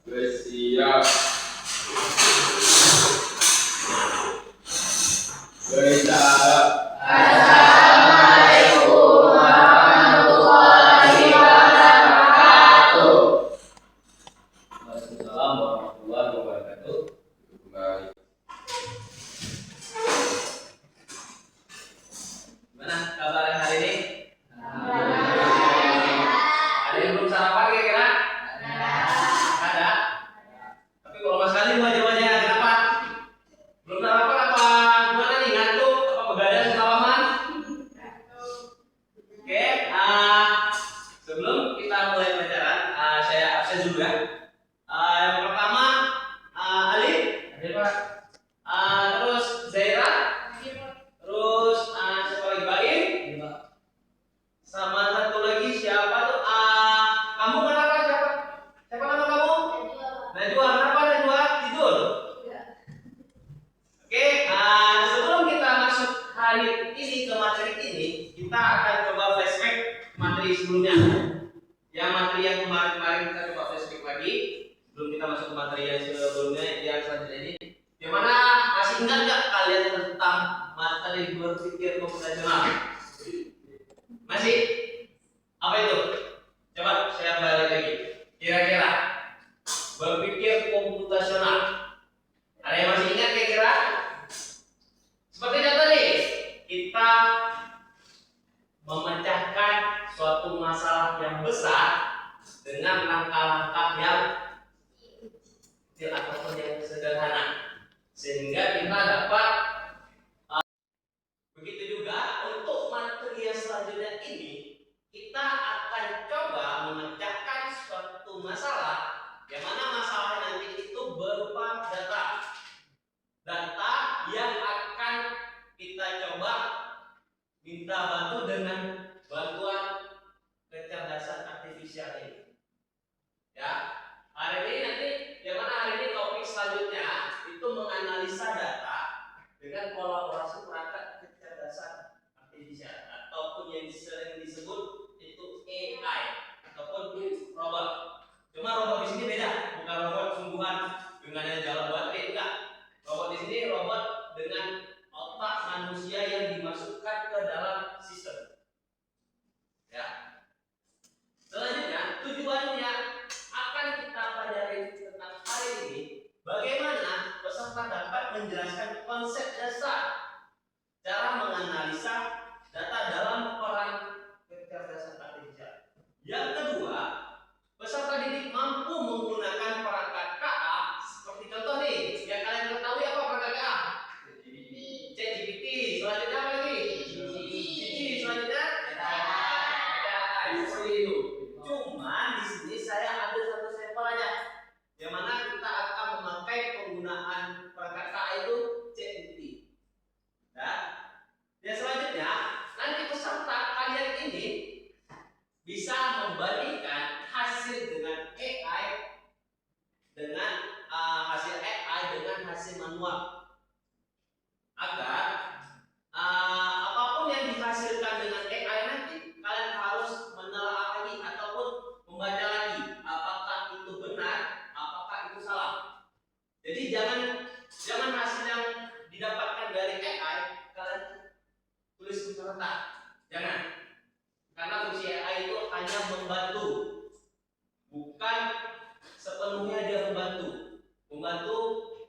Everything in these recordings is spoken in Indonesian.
Bersiap. Bersiap. Assalamualaikum warahmatullahi wabarakatuh. Waalaikumsalam warahmatullahi wabarakatuh. Kembali. Gimana kabar hari ini? Ada yang belum sarapan kira-kira? Ada. Tapi kalau mas kali wajah-wajah kenapa? Belum sarapan apa? Gimana nih, ngantuk? Apa begadang semalaman? Oke, sebelum kita mulai pelajaran, saya absen dulu ya. Yang pertama, Alif, Pak. Terus Zaira, terus siapa lagi, Baim, sama satu lagi siapa tuh? Kamu kenapa siapa? Siapa nama kamu? Najwa. Kenapa Najwa? Tidur? Oke, sebelum kita masuk hari ini ke materi ini, kita akan coba flashback materi sebelumnya. Ya, materi yang kemarin-kemarin kita coba flashback lagi sebelum kita masuk ke materi yang sebelumnya, yang selanjutnya ini. Yang mana masih ingat nggak kalian tentang materi berpikir komputasional? Masih? Apa itu? Coba saya balik lagi. Kira-kira berpikir komputasional. Ada yang masih ingat kira-kira? Seperti contoh nih, kita memecahkan suatu masalah yang besar dengan langkah-langkah yang kecil ataupun yang sederhana, sehingga kita dapat. Begitu juga untuk materi yang selanjutnya ini, kita akan coba memecahkan suatu masalah yang mana masalah nanti itu berupa data yang akan kita coba minta bantu dengan bantuan kecerdasan artifisial ini. Ya, hari ini nanti, yang mana hari ini topik selanjutnya itu menganalisa data dengan kolaborasi perangkat kecerdasan artifisial ataupun yang sering disebut itu AI ataupun robot. Cuma robot di sini beda, bukan robot sungguhan dengan yang jalan baterai, enggak. Robot di sini robot dengan otak manusia yang dimasukkan ke dalam sistem. Ya. Selanjutnya, tujuannya akan kita pelajari tentang hari ini, bagaimana peserta dapat menjelaskan konsep dasar cara menganalisa data dalam peran kecerdasan artifisial. Yang kedua, peserta didik mampu menggunakan perangkat KA seperti contoh nih, yang kalian ketahui apa perangkat KA? ChatGPT. Selanjutnya apa lagi? Gigi. Selanjutnya? AI. Seperti itu. Cuma di sini saya ada satu sampel aja, yang mana kita akan memakai penggunaan perangkat KA itu ChatGPT. Ya. Dan selanjutnya, nanti peserta kalian ini bisa membandingkan hasil dengan AI dengan hasil manual, agar apapun yang dihasilkan dengan AI nanti kalian harus menelaah lagi ataupun membaca lagi apakah itu benar, apakah itu salah. Jadi jangan hasil yang didapatkan dari AI kalian tulis mentah-mentah, jangan. Karena fungsi AI itu hanya membantu, bukan sepenuhnya dia membantu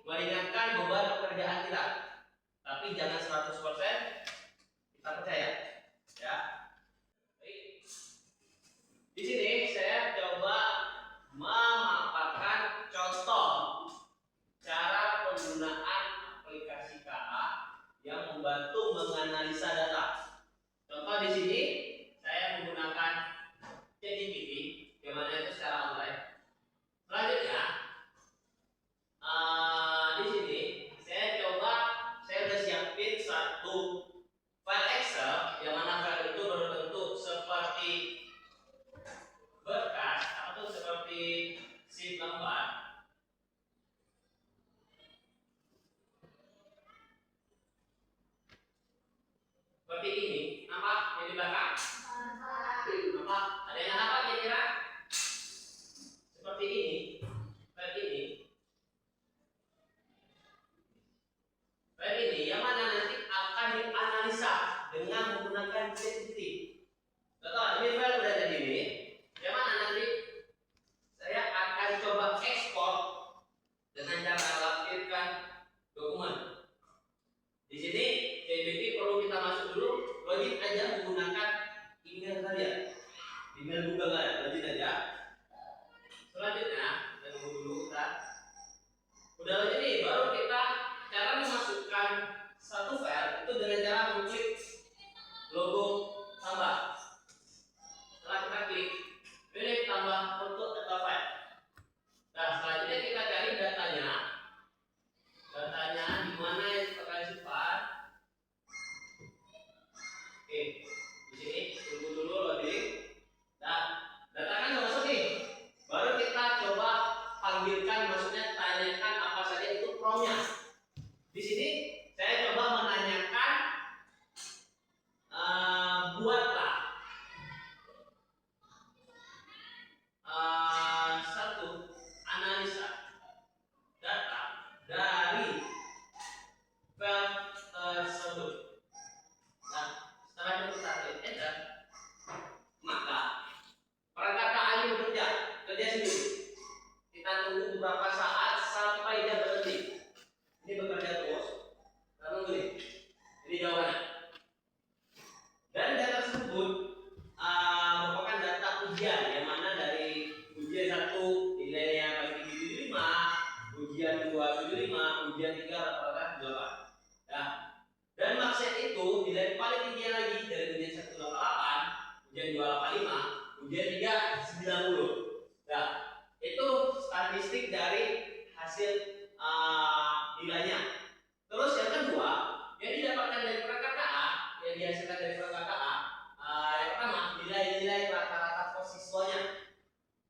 meringankan beban pekerjaan kita. Tapi jangan 100% kita percaya, ya. Baik. Di sini saya coba memaparkan contoh cara penggunaan aplikasi KA yang membantu menganalisa data. Contoh di sini saya menggunakan ChatGPT, yang mana itu secara online. Selanjutnya, di sini saya udah siapin satu file Excel, yang mana file itu berbentuk seperti berkas atau seperti sheet lembar. Seperti ini, nampak yang di belakang? Nampak? Ada yang nampak kira-kira? Seperti ini. File bekerja sendiri. Kita tunggu beberapa saat sampai dia berhenti. Ini bekerja terus. Kita tunggu nih. Ini jawabannya. Dan data tersebut merupakan data ujian, yang mana dari ujian 1 nilainya paling tinggi 75, ujian 2 75, ujian 3 rata-rata 8. Nah, dan maksud itu nilai paling tinggi lagi dari ujian 1 88, ujian 2 85, ujian 3 90. Nah, itu statistik dari hasil nilainya. Terus yang kedua, yang didapatkan dari PKKA, yang dihasilkan dari PKKA, yang pertama nilai-nilai rata-rata posiswanya.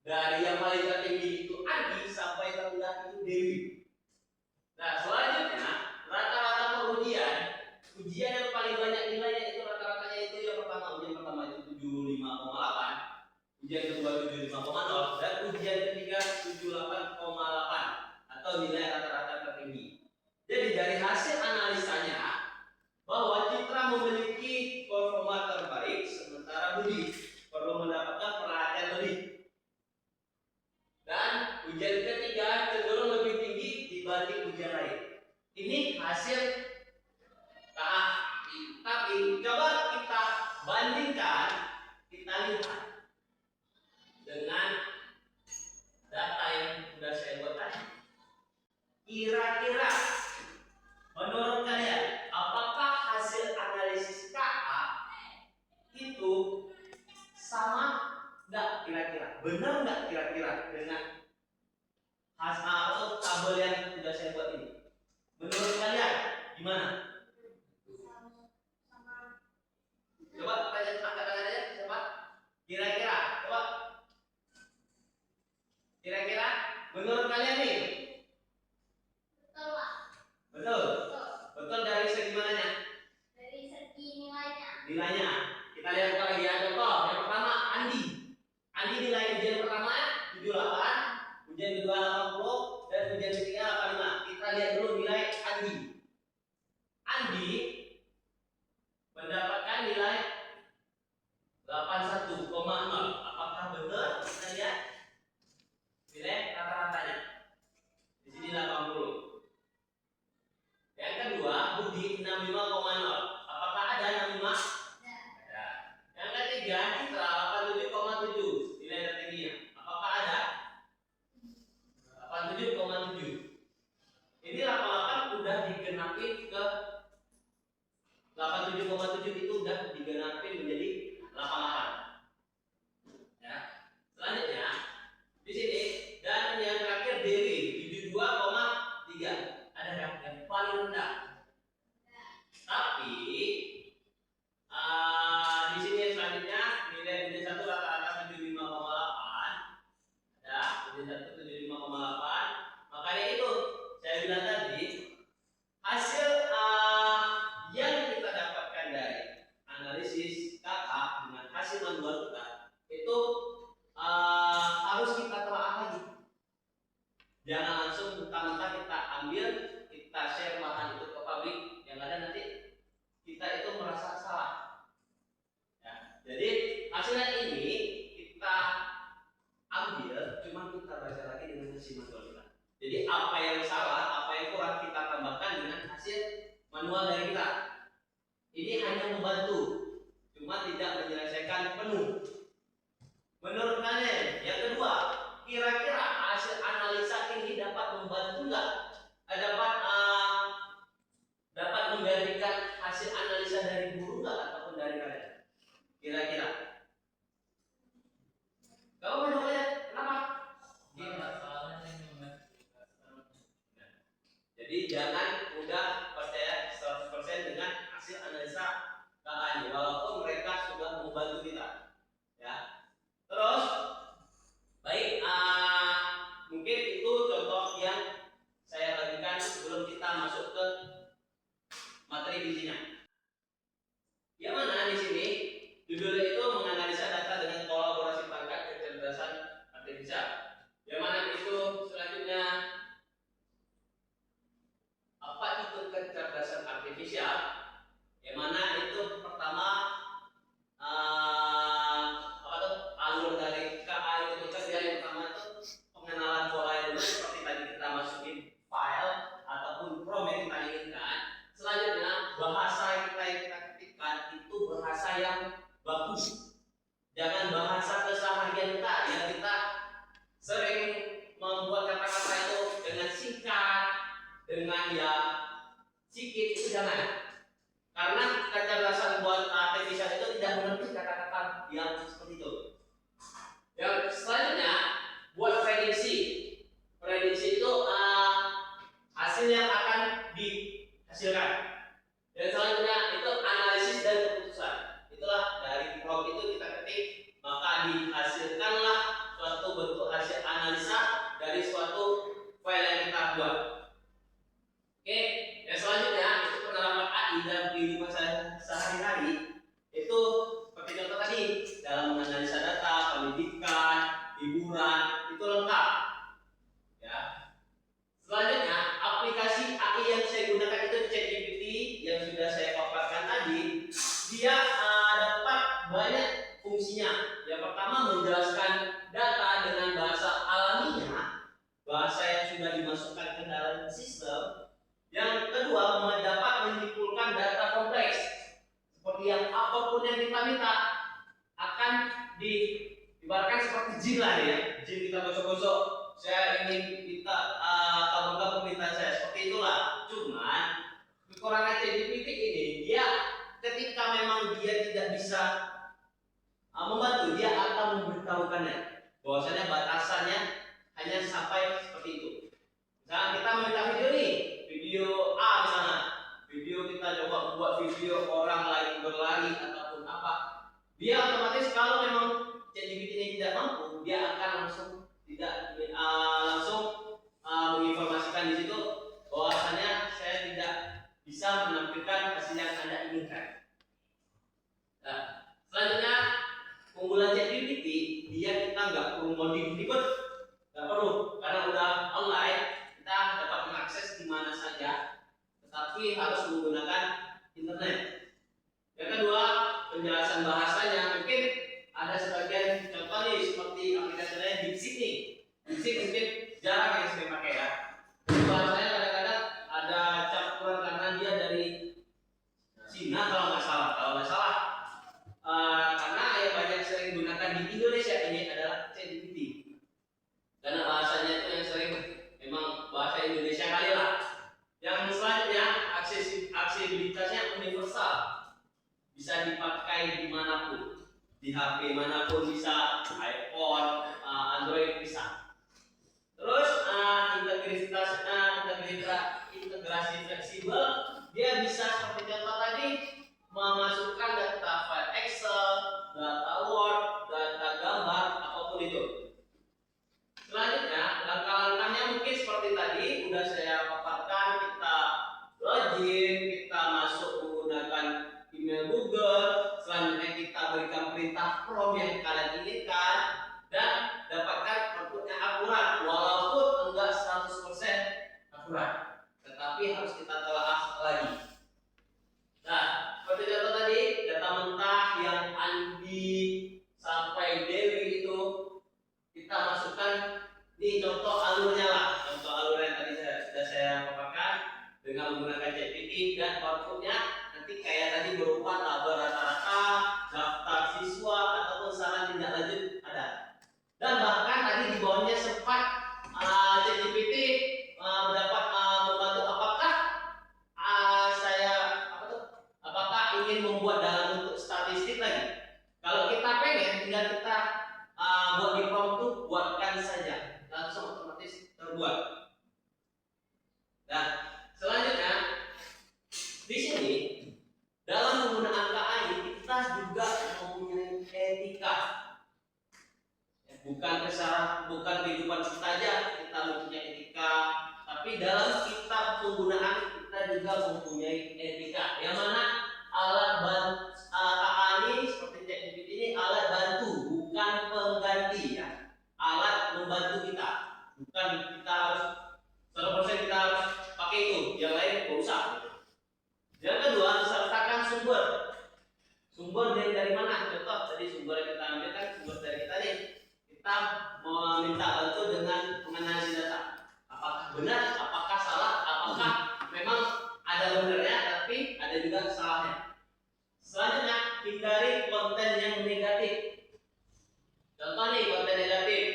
Dari yang paling tertinggi itu Andi sampai terendah itu Dewi. Nah, selanjutnya rata-rata perujian, ujian yang paling banyak nilainya itu rata-ratanya itu yang pertama, ujian pertama itu 75,8, ujian kedua 75,0, dan ujian ketiga 78,8 atau nilai rata-rata tertinggi. Jadi dari hasil analisanya bahwa Citra memiliki performa terbaik, sementara Budi perlu mendapatkan perhatian lebih. Dan ujian ketiga cenderung lebih tinggi dibanding ujian lain. Ini hasil KA. Tapi coba kita bandingkan, kita lihat dengan data yang sudah saya buat tadi. Kira-kira menurut kalian, apakah hasil analisis KA itu sama nggak kira-kira? Benar nggak kira-kira dengan hasil atau tabel yang sudah saya buat ini? Menurut kalian gimana? Coba tanya angkat tangan aja, coba. Kira-kira, coba. Kira-kira menurut kalian nih? Betul, Pak. Betul. Betul dari segi mananya? Dari segi nilainya. Nilainya. Kita lihat lagi ya, contoh. Yang pertama Andi. Andi nilai ujian pertama 78, ujian kedua 80, dan ujian ketiga 85. Kita lihat dulu nilai Andi. Andi mendapatkan nilai 81,0. Apakah benar? Kita lihat nilai rata-ratanya. Di sini 80. Yang kedua, Budi 65,0. Apakah ada 65? Ada. Yang ketiga, Citra 87,7. Nilai tertingginya. Apakah ada? 87,7. Ini 88 udah digenapin ke 87,7 itu udah digenapin menjadi 88. Ya. Selanjutnya di sini dan yang terakhir Dewi 72,3. Ada yang paling rendah. Tapi di sini selanjutnya nilai ujian 1 rata-rata 75,8. Ada ujian 1 75,8. Makanya itu saya bilang tadi hasil yang kita dapatkan dari analisis KA dengan hasil manual kita itu harus kita telaah lagi. Jangan langsung mentah-mentah kita ambil, kita share bahan itu ke publik, yang ada nanti kita itu merasa salah. Ya, jadi hasilnya ini kita ambil, cuma kita baca lagi dengan hasil manual kita. Jadi apa yang salah, apa yang kurang kita tambahkan dengan hasil manual dari kita. Ini hanya membantu, cuma tidak menyelesaikan penuh. Menurut kalian, yang kedua, kira-kira hasil analisa ini dapat membantu nggak? Dapat menggantikan hasil analisa dari guru nggak ataupun dari kalian? Kira-kira? Kamu menurut kalian kenapa? Jadi jangan mudah percaya 100% dengan hasil analisa KA ini, walaupun mereka sudah membantu kita. Ya. Terus, baik, mungkin itu contoh yang saya bagikan sebelum kita masuk ke materi bijinya. Yang mana di sini judulnya itu menganalisa data dengan kolaborasi perangkat kecerdasan artifisial. Yang mana itu selanjutnya apa itu kecerdasan artifisial? Yang mana itu pertama alur dari KA itu bekerja yang pertama itu dengan yang sikit itu jangan. Karena kecerdasan buat artificial itu tidak mengerti kata-kata yang seperti itu. Yang selanjutnya buat prediksi. Prediksi itu hasil yang akan dihasilkan. Dan selanjutnya itu analisis dan keputusan. Itulah dari prompt itu kita ketik, maka dihasilkanlah suatu bentuk hasil analisa dari suatu file yang kita buat. Oke, yang selanjutnya itu penerapan AI dalam kehidupan sehari-hari. Itu seperti contoh tadi dalam menganalisa data, pendidikan, hiburan, itu lengkap. Ya. Selanjutnya aplikasi AI yang saya gunakan itu ChatGPT yang sudah saya paparkan tadi. Dia dapat banyak fungsinya. Yang pertama menjelaskan data dengan bahasa alamiah, bahasa yang sudah dimasukkan ke dalam sistem. Yang kedua, dapat menyimpulkan data kompleks seperti yang apapun yang kita minta akan diibaratkan seperti jin lah ya. Jin kita gosok-gosok, saya ingin minta kabulkan permintaan saya, seperti itulah. Cuman kekurangan ChatGPT ini, dia ketika memang dia tidak bisa membantu, dia akan memberitahukannya bahwasanya batasannya hanya sampai seperti itu. Misalnya kita meminta video nih, video A misalnya, video kita coba membuat video orang lagi berlari ataupun apa, dia otomatis kalau memang ChatGPT ini tidak mampu, dia akan langsung menginformasikan di situ bahwasanya saya tidak bisa menampilkan hasil yang Anda inginkan. Nah, selanjutnya keunggulan ChatGPT, dia kita nggak perlu ngoding ribet, nggak perlu, karena udah online, kita dapat mengakses di mana saja, tetapi harus menggunakan internet. Yang kedua, penjelasan bahasanya. Mungkin ada sebagian contoh nih seperti aplikasi lain DeepSeek nih. DeepSeek mungkin jarang yang saya pakai ya. Bahasanya kadang-kadang ada campuran karena dia dari Cina kalau nggak salah. Karena yang banyak sering digunakan di Indonesia ini adalah ChatGPT. Karena bahasanya itu yang sering memang bahasa Indonesia kali lah. Yang selanjutnya aksesibilitasnya universal, bisa dipakai dimanapun, di HP manapun bisa, iPhone, Android bisa. Terus integrasi fleksibel, dia bisa seperti contoh tadi memasukkan data file Excel, data Word, data gambar, apapun itu. Selanjutnya, langkah-langkahnya mungkin seperti tadi udah saya paparkan. Kita login, kita masuk menggunakan email Google. Selanjutnya kita berikan perintah prompt yang kalian inginkan dan dapatkan outputnya akurat, walaupun enggak 100% akurat, tetapi harus kita telaah lagi. Nah, seperti contoh tadi, data mentah yang Andi sampai Dewi itu kita masukkan di contoh alurnya lah, contoh alur yang tadi sudah saya paparkan dengan menggunakan ChatGPT, dan outputnya nanti kayak tadi berupa tabel rata-rata, daftar siswa ataupun saran tindak lanjut ada. Dan bahkan tadi di bawahnya sempat ChatGPT dapat membantu apakah ingin membuat dalam bentuk statistik lagi. Kalau kita pengen, tinggal kita buat di prompt itu buatkan saja, langsung otomatis terbuat. Nah, selanjutnya di sini dalam penggunaan AI kita juga mempunyai etika. Bukan kehidupan kita aja kita mempunyai etika, tapi dalam kita penggunaan kita juga mempunyai etika. Yang mana alat AI seperti ChatGPT ini alat bantu, bukan pengganti ya. Alat membantu kita, bukan kita harus 100% kita harus pakai itu, yang lain nggak usah. Yang kedua, sertakan sumber. Sumber dari mana? Contoh tadi sumber yang kita ambil kan sumber dari kita nih. Kita meminta bantu dengan menganalisis data. Apakah benar? Apakah salah? Apakah memang ada benarnya tapi ada juga salahnya? Selanjutnya, hindari konten yang negatif. Contoh nih konten negatif.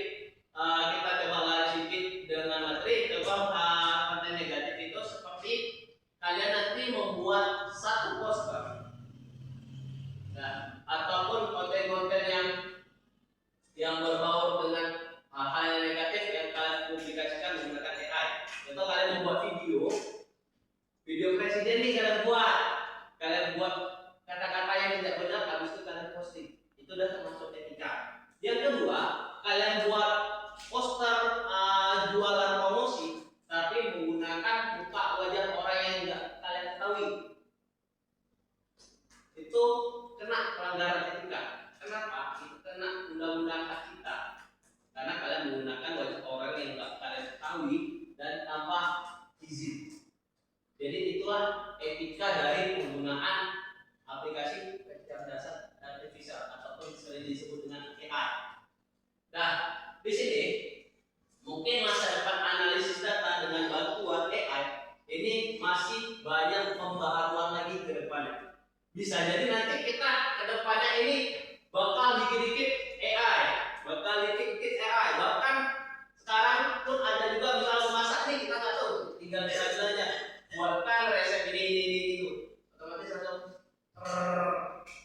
Kita coba lari sedikit dengan materi. Coba konten negatif itu kalian buat kata-kata yang tidak benar, habis itu kalian posting. Itu udah termasuk etika. Yang kedua, kalian buat poster jualan promosi, tapi menggunakan muka wajah orang yang tidak kalian ketahui. Itu kena pelanggaran etika. Kenapa? Itu kena undang-undang hak cipta. Karena kalian menggunakan wajah orang yang tidak kalian ketahui dan tanpa izin. Jadi itulah etika dari penggunaan aplikasi kecerdasan artifisial ataupun sering disebut dengan AI. Nah, di sini mungkin masa depan analisis data dengan bantuan AI ini masih banyak pembaharuan lagi ke depannya. Bisa jadi nanti kita ke depannya ini bakal dikit-dikit AI, bakal dikit-dikit AI. Bahkan sekarang pun ada juga misalnya masak nih, kita nggak tahu, tinggal kita aja buatkan resep ini itu, otomatis langsung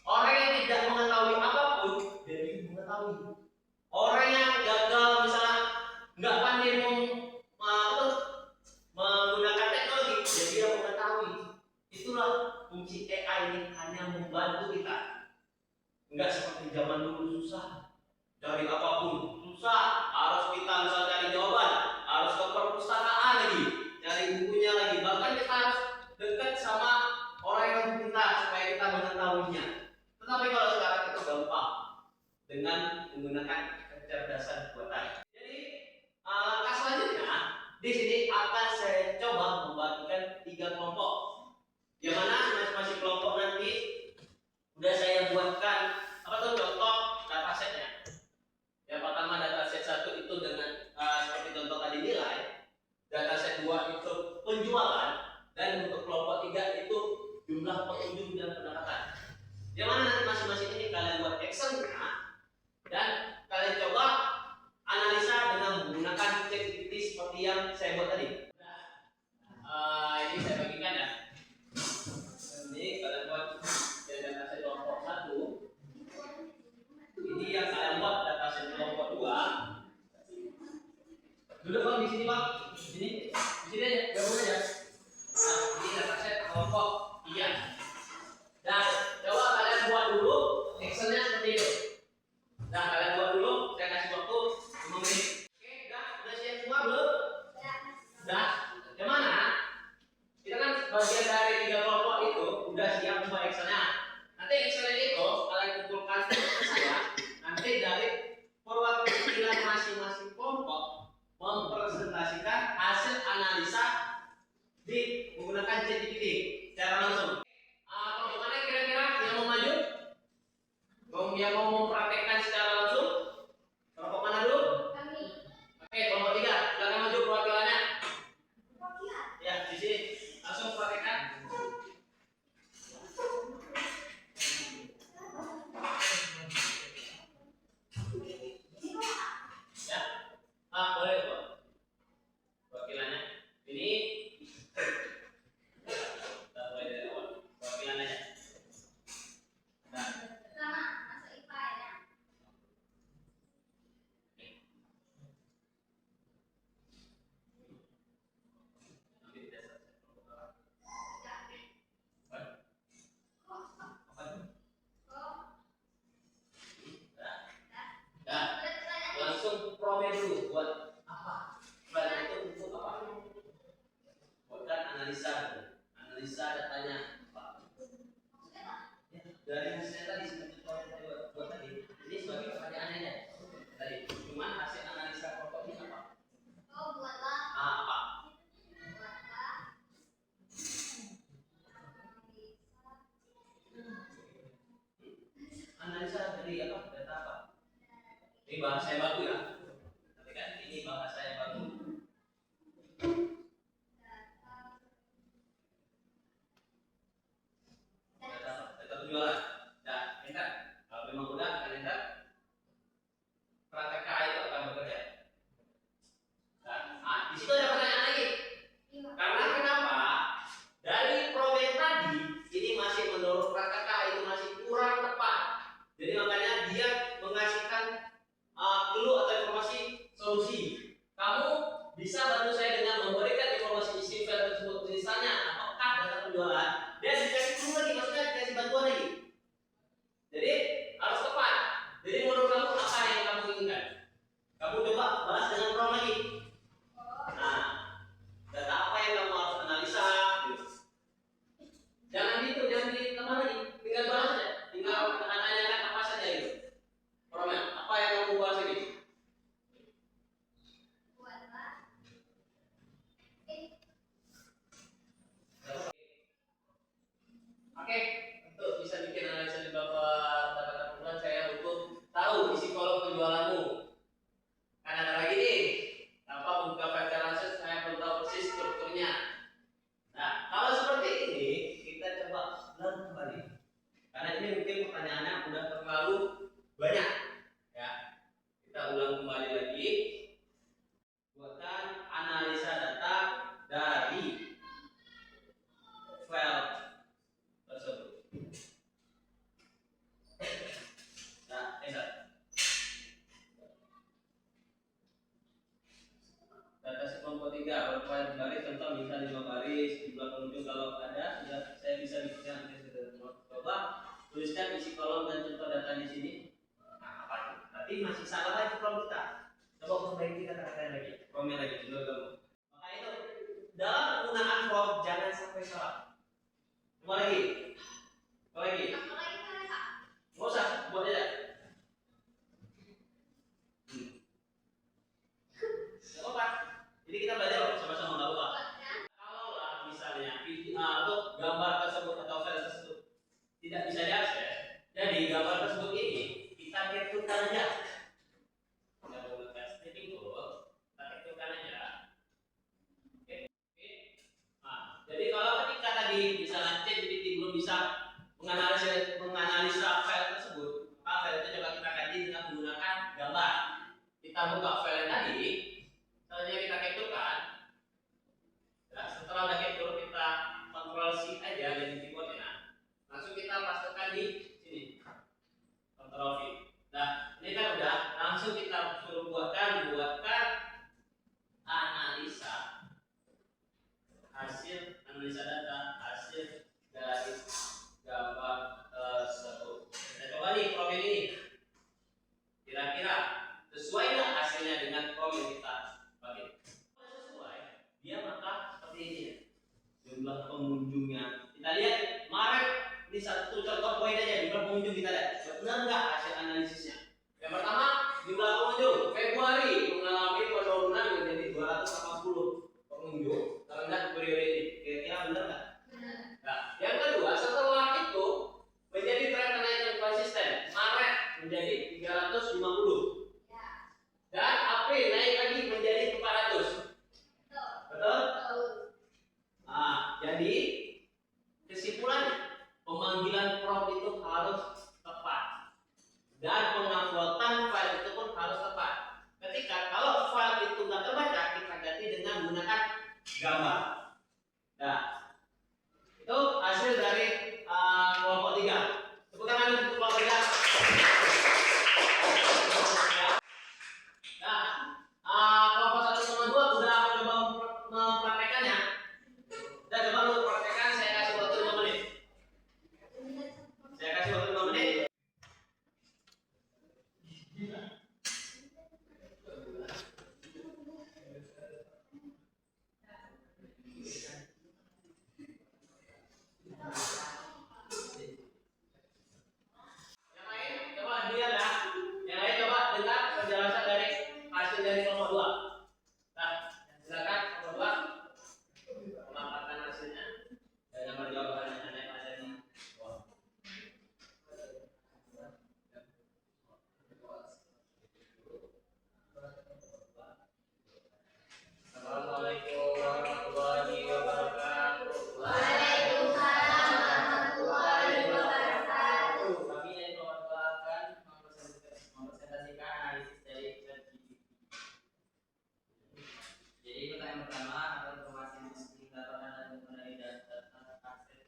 orang yang tidak mengetahui apapun jadi mengetahui. Orang yang gagal misalnya nggak pandai menggunakan teknologi jadi dia mengetahui. Itulah fungsi AI ini, hanya membantu kita. Enggak seperti zaman dulu susah, dari apapun susah, harus kita misalnya cari jawaban, harus ke perpustakaan lagi, cari bukunya lagi, bahkan kita harus dekat sama orang yang pintar supaya kita mengetahuinya. Tetapi kalau sekarang itu gampang dengan menggunakan kecerdasan buatan. Jadi langkah selanjutnya di sini akan saya coba membagikan 3 kelompok, yang mana masing-masing kelompok nanti udah saya buatkan apa tuh contoh datasetnya. Yang pertama dataset 1 itu dengan seperti contoh tadi nilai, dataset 2 itu penjualan, dan untuk kelompok 3 itu jumlah pengunjung dan pendapatan. Yang mana nanti masing-masing ini kalian buat Excel-nya dan kalian coba analisa dengan menggunakan ChatGPT seperti yang saya buat tadi. Ini saya bagikan ya. Ini kalian buat dataset kelompok 1. Ini yang kalian buat dataset kelompok 2. Duduk bang di sini bang, di sini aja, gabung aja. Nah, ini dataset kelompok 3. Dan coba kalian buat dulu Excel-nya seperti itu. Nah, kalian buat dulu, saya kasih waktu 5 menit. Oke, udah siap semua belum? Udah. Gimana? Kita kan bagian dari 3 kelompok itu udah siap semua Excel-nya. Nanti Excel-nya itu kalian kumpulkan ke saya. Nanti dari perwakilan masing-masing kelompok mempresentasikan hasil analisa di menggunakan ChatGPT secara langsung. Kelompok mana kira-kira yang mau maju? Yang mau mempraktekkan secara langsung? Kelompok mana dulu? Kami. Oke, kelompok 3. Silakan maju perwakilannya. Perwakilan. Ya, di sini langsung praktekkan. Ya, boleh Pak. Perwakilannya. Ini kita mulai dari awal. Perwakilannya ya. Nah, Pertama, masuk IPA ya. nanti tidak selesai. Tiga. Apa itu? Oh, Nah, langsung promil dulu buat apa? Promil itu untuk apa? Buatkan analisa datanya Pak. Ya, dari hasilnya tadi seperti promil tadi buat tadi. Ini sebagai pertanyaannya ya. Tadi cuman hasil analisa kelompok ini apa? buatlah. Apa? Buatlah. Analisa dari apa? Data apa? Ini bahasa yang baku ya. Tapi kan ini bahasa yang baku. Data penjualan. Nah, 3 berapa baris, contoh bisa 5 baris. Jumlah pengunjung kalau ada ya saya bisa bikin coba tuliskan isi kolom dan contoh data di sini. Nah, apa itu? Tapi masih salah lagi kolom kita. Coba perbaiki kata-kata lagi. Komen lagi dulu kamu. Maka itu dalam penggunaan form jangan sampai salah. Coba lagi. Coba lagi. Nggak usah, buat aja. Nggak apa-apa. Jadi kita belajar loh, sama-sama nggak apa-apa. Kalaulah misalnya untuk gambar tersebut atau file tersebut tidak bisa diakses, jadi gambar tersebut ini kita capture aja. Kita menggunakan snipping tool, kita capture aja. Oke. Nah, jadi kalau ketika tadi misalnya ChatGPT belum bisa menganalisa file tersebut, maka file itu coba kita ganti dengan menggunakan gambar. Kita buka file yang tadi, selanjutnya kita capture-kan. Nah, setelah udah capture kita Ctrl C aja dari keyboardnya. Langsung kita pastekan di sini. Ctrl V. Nah, ini kan udah langsung kita suruh buatkan analisa data hasil dari gambar tersebut. Kita coba nih problem ini. Kira-kira sesuai nggak hasilnya dengan problem kita pakai? Kalau sesuai, dia maka seperti ini. Jumlah pengunjungnya. Kita lihat Maret ini satu contoh poin aja jumlah pengunjung kita lihat. Benar nggak hasil analisisnya? Yang pertama jumlah pengunjung Februari mengalami penurunan menjadi 280 pengunjung terendah periode ini. Kira-kira benar nggak? Nah, yang kedua setelah itu menjadi tren kenaikan konsisten. Maret menjadi 350 dan April naik lagi menjadi 400. Betul? Nah, jadi kesimpulan pemanggilan prompt itu harus tepat dan penguploadan file itu pun harus tepat. Ketika kalau file itu nggak terbaca, kita ganti dengan menggunakan gambar. Nah, itu hasil dari kelompok 3. Tepuk tangan untuk kelompok 3. Nah, kelompok 1 sama 2 udah coba mempraktekannya. Udah coba lu praktekkan, saya kasih waktu 5 menit. Saya kasih waktu 5 menit. Yang lain coba dilihat ya. Yang lain coba dengar penjelasan dari hasil dari kelompok 2. Nah, silakan kelompok 2 memaparkan hasilnya dan yang menjawab pertanyaan yang ada di bawah. Assalamualaikum warahmatullahi wabarakatuh. Kami dari kelompok 2 akan mempresentasikan analisis dari ChatGPT. Jadi pertanyaan pertama adalah informasi yang didapatkan dari data akses.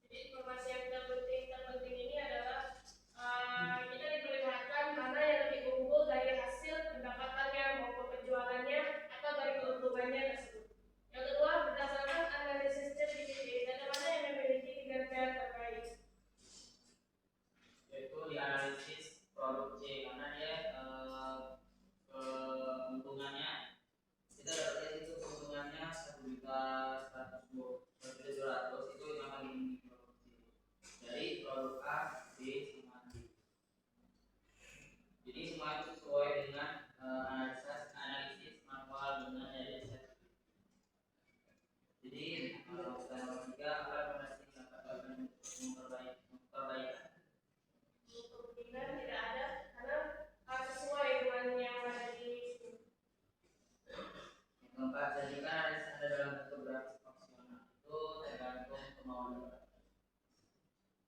Jadi informasi yang terpenting ini adalah kita diperlihatkan mana yang lebih unggul dari hasil pendapatannya maupun penjualannya atau dari keuntungannya tersebut. Yang kedua, berdasarkan analisis ChatGPT, data mana yang memiliki kinerja terbaik? Yaitu dianalisis produk C karena dia keuntungannya kita dapatnya itu keuntungannya 1.100.700 itu yang paling tinggi produksi dari produk A, B, sama D. Jadi semua itu sesuai dengan analisis manual dengan dari set. Jadi pertanyaan 3 apa rekomendasi yang dapat memperbaikan? Kemungkinan tidak ada karena sesuai dengan yang ada di sini. Yang keempat, jadikan analisis Anda dalam bentuk grafis fungsional itu tergantung kemauan Anda.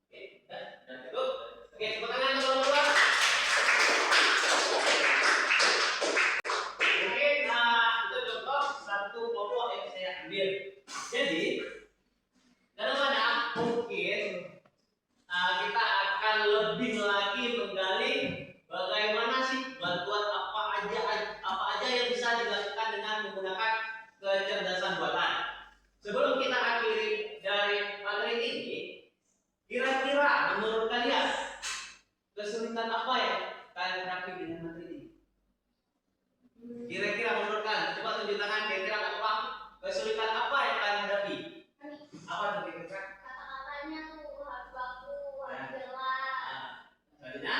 Oke, dan cukup. Oke, tepuk tangan untuk kelompok 2. kalian hadapi dengan materi ini? Kira-kira menurut kalian, coba tunjuk tangan, kira-kira apa kesulitan apa yang kalian hadapi? Apa tuh kira-kira? Kata-katanya tuh harus baku, harus Nah. jelas. Selanjutnya,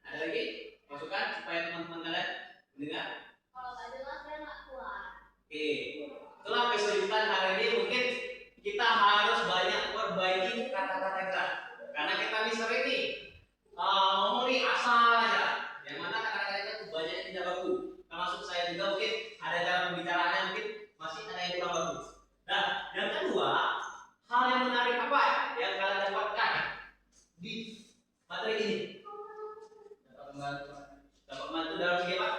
ada lagi masukan supaya teman-teman kalian mendengar. Kalau nggak jelas saya nggak kuat. Oke, itulah kesulitan hari ini. Mungkin kita harus banyak perbaiki kata-kata kita, karena kita misalnya ini ngomong nih asal aja, yang mana kata-kata kita tuh banyak yang tidak baku. Termasuk saya juga mungkin ada cara pembicaraannya mungkin masih ada yang kurang bagus. Nah, yang kedua, hal yang menarik apa yang kalian dapatkan di materi ini? Dapat membantu dalam segi apa?